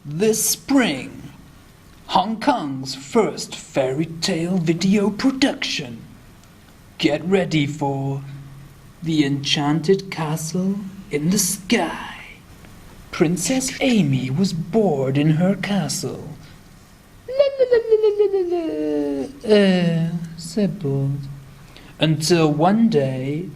This spring, Hong Kong's first fairy tale video production. Get ready for The Enchanted Castle in the Sky. Princess Amy was bored in her castle. Simple. Until one day,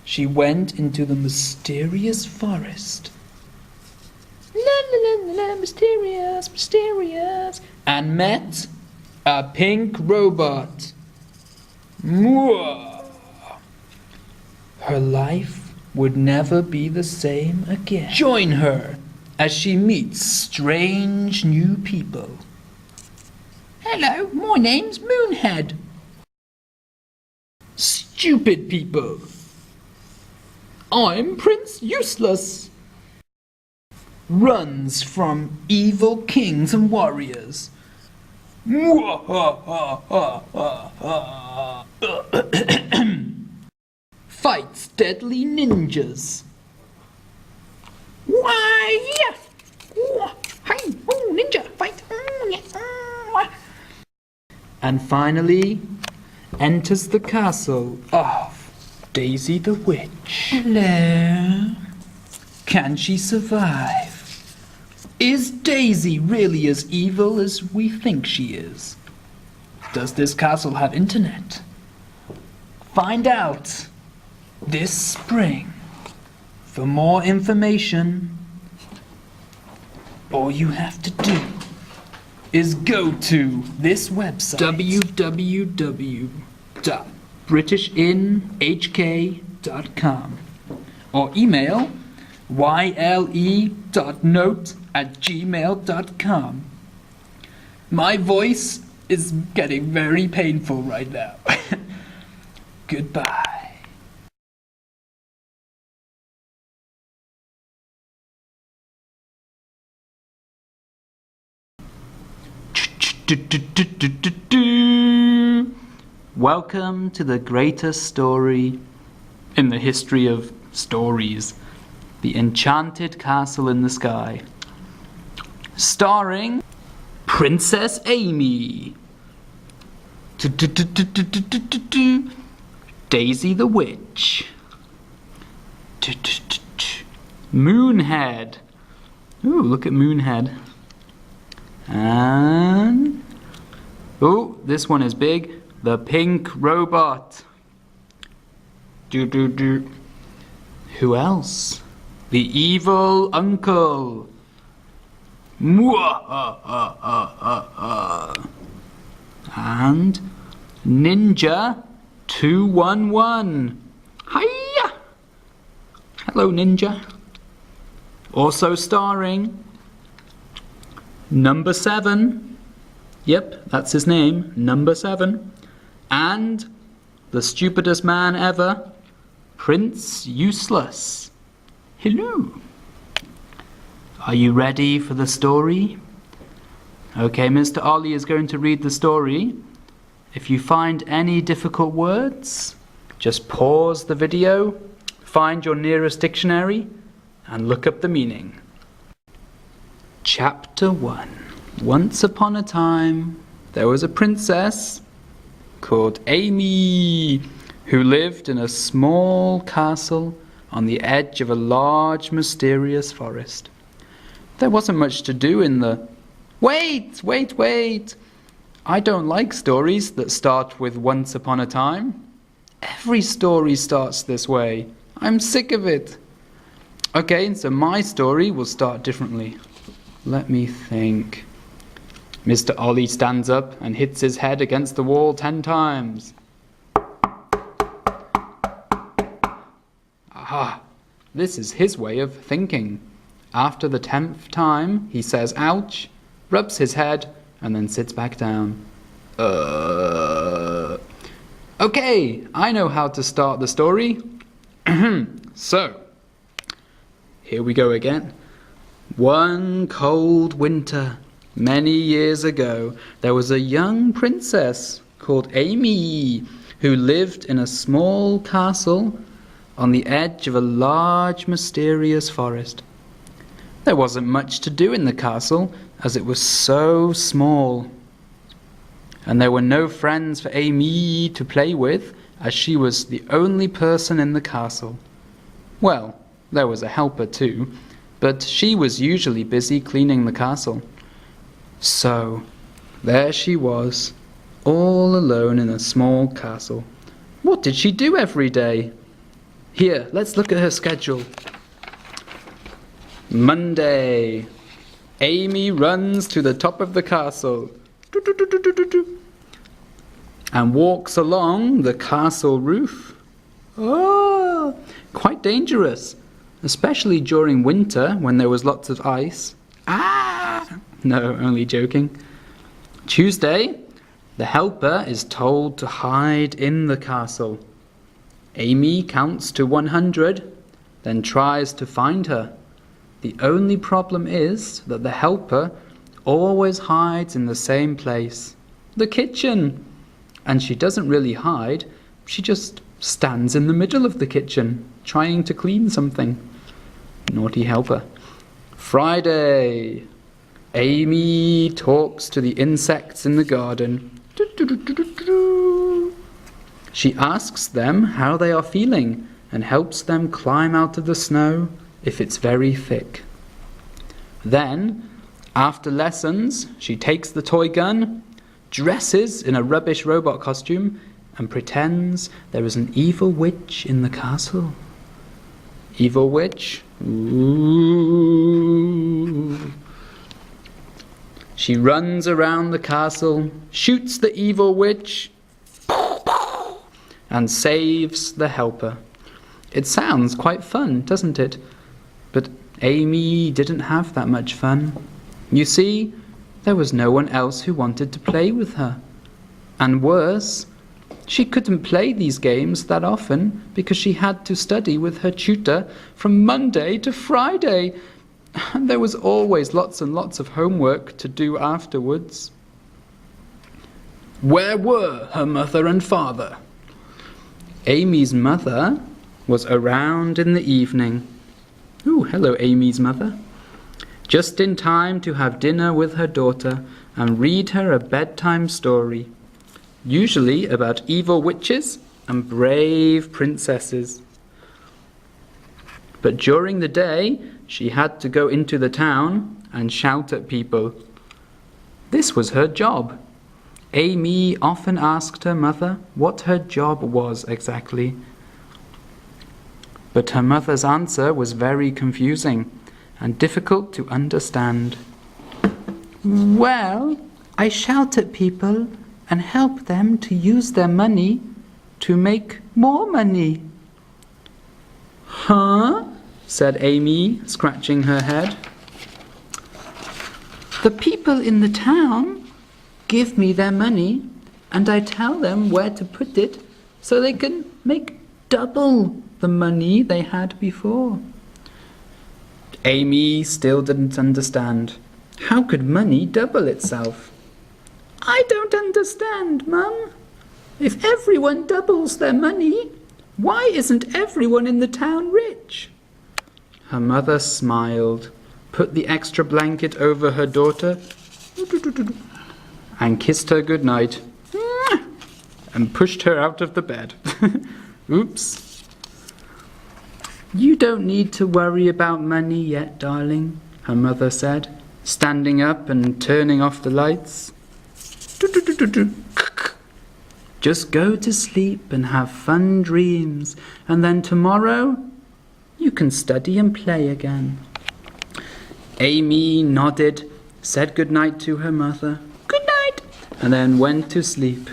she went into the mysterious forest. Mysterious, mysterious. And met a pink robot. Mwah. Her life would never be the same again. Join her as she meets strange new people. Hello, my name's Moonhead. Stupid people. I'm Prince Useless. Runs from evil kings and warriors. Fights deadly ninjas. Why? Hi, ninja fight. And finally enters the castle of Daisy the Witch. Hello. Can she survive? Is Daisy really as evil as we think she is? Does this castle have internet? Find out this spring. For more information, all you have to do is go to this website, www.britishinhk.com, or email yle.note@gmail.com. My voice is getting very painful right now. Goodbye. Welcome to the greatest story in the history of stories, The Enchanted Castle in the Sky, starring Princess Amy, Daisy the Witch, Moonhead. Ooh, look at Moonhead. And oh, this one is big. The pink robot. Who else? The evil uncle. And Ninja 211. Hiya! Hello, Ninja. Also starring Number 7. Yep, that's his name, Number 7. And the stupidest man ever, Prince Useless. Hello. Are you ready for the story? Okay, Mr. Ollie is going to read the story. If you find any difficult words, just pause the video, find your nearest dictionary, and look up the meaning. Chapter 1. Once upon a time, there was a princess called Amy who lived in a small castle on the edge of a large, mysterious forest. There wasn't much to do in the... Wait! I don't like stories that start with once upon a time. Every story starts this way. I'm sick of it. Okay, so my story will start differently. Let me think. Mr. Ollie stands up and hits his head against the wall 10 times. Aha! This is his way of thinking. After the 10th time, he says ouch, rubs his head, and then sits back down. Okay, I know how to start the story. So, here we go again. One cold winter, many years ago, there was a young princess called Amy who lived in a small castle on the edge of a large, mysterious forest. There wasn't much to do in the castle, as it was so small. And there were no friends for Amy to play with, as she was the only person in the castle. Well, there was a helper too, but she was usually busy cleaning the castle. So, there she was, all alone in a small castle. What did she do every day? Here, let's look at her schedule. Monday. Amy runs to the top of the castle and walks along the castle roof. Oh, quite dangerous, especially during winter when there was lots of ice. No, only joking. Tuesday, the helper is told to hide in the castle. Amy counts to 100, then tries to find her. The only problem is that the helper always hides in the same place, the kitchen. And she doesn't really hide, she just stands in the middle of the kitchen, trying to clean something. Naughty helper. Friday. Amy talks to the insects in the garden. She asks them how they are feeling and helps them climb out of the snow if it's very thick. Then, after lessons, she takes the toy gun, dresses in a rubbish robot costume, and pretends there is an evil witch in the castle. Evil witch? Ooh. She runs around the castle, shoots the evil witch, and saves the helper. It sounds quite fun, doesn't it? But Amy didn't have that much fun. You see, there was no one else who wanted to play with her. And worse, she couldn't play these games that often because she had to study with her tutor from Monday to Friday. And there was always lots and lots of homework to do afterwards. Where were her mother and father? Amy's mother was around in the evening. Ooh, hello, Amy's mother. Just in time to have dinner with her daughter and read her a bedtime story, usually about evil witches and brave princesses. But during the day, she had to go into the town and shout at people. This was her job. Amy often asked her mother what her job was exactly. But her mother's answer was very confusing and difficult to understand. Well, I shout at people and help them to use their money to make more money. Huh? Said Amy, scratching her head. The people in the town give me their money and I tell them where to put it so they can make double the money they had before. Amy still didn't understand. How could money double itself? I don't understand, Mum. If everyone doubles their money, why isn't everyone in the town rich? Her mother smiled, put the extra blanket over her daughter, and kissed her goodnight, and pushed her out of the bed. Oops. You don't need to worry about money yet, darling, her mother said, standing up and turning off the lights. Just go to sleep and have fun dreams, and then tomorrow you can study and play again. Amy nodded, said good night to her mother, good night, and then went to sleep.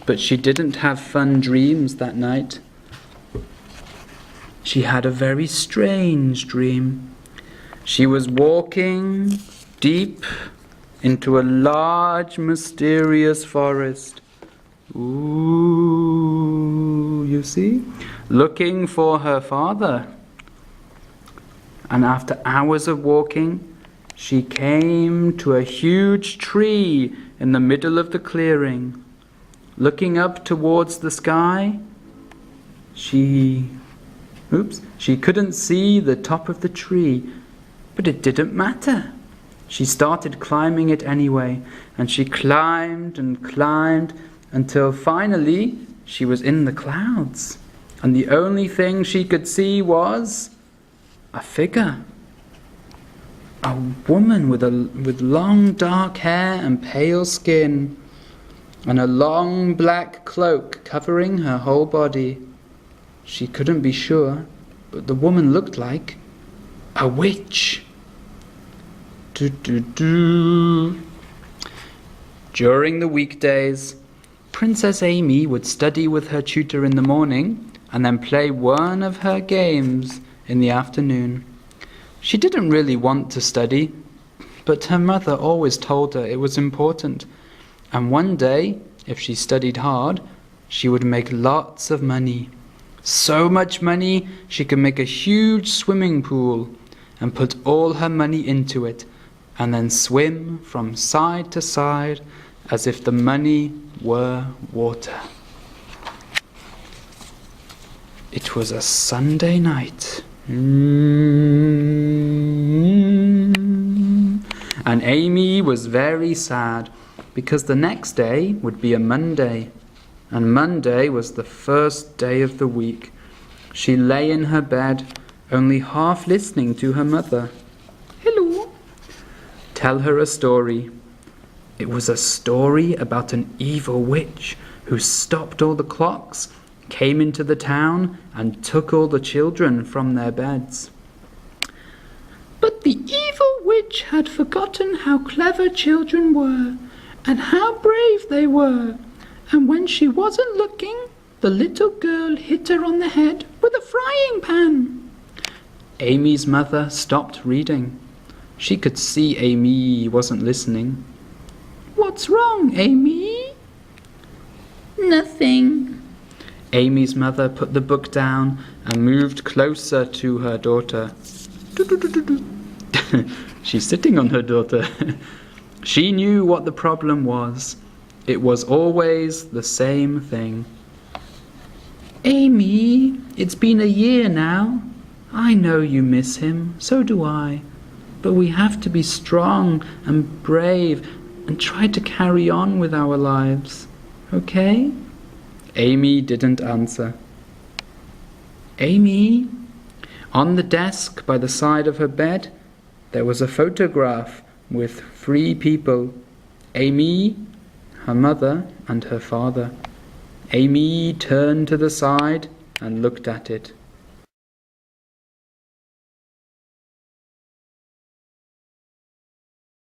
But she didn't have fun dreams that night. She had a very strange dream. She was walking deep into a large, mysterious forest. Ooh, you see? Looking for her father. And after hours of walking, she came to a huge tree in the middle of the clearing. Looking up towards the sky, she couldn't see the top of the tree, But it didn't matter. She started climbing it anyway, and she climbed and climbed until finally she was in the clouds. And the only thing she could see was a figure. A woman with long dark hair and pale skin, and a long black cloak covering her whole body. She couldn't be sure, but the woman looked like a witch. During the weekdays, Princess Amy would study with her tutor in the morning and then play one of her games in the afternoon. She didn't really want to study, but her mother always told her it was important. And one day, if she studied hard, she would make lots of money. So much money she could make a huge swimming pool and put all her money into it, and then swim from side to side as if the money were water. It was a Sunday night. And Amy was very sad because the next day would be a Monday, and Monday was the first day of the week. She lay in her bed, only half listening to her mother. "Hello." Tell her a story. It was a story about an evil witch who stopped all the clocks, came into the town, and took all the children from their beds. But the evil witch had forgotten how clever children were, and how brave they were, and when she wasn't looking, the little girl hit her on the head with a frying pan. Amy's mother stopped reading. She could see Amy wasn't listening. "What's wrong, Amy?" "Nothing." Amy's mother put the book down and moved closer to her daughter. She's sitting on her daughter. She knew what the problem was. It was always the same thing. "Amy, it's been a year now. I know you miss him, so do I. But we have to be strong and brave and try to carry on with our lives. Okay?" Amy didn't answer. "Amy." On the desk by the side of her bed, there was a photograph with 3 people. Amy, her mother, and her father. Amy turned to the side and looked at it.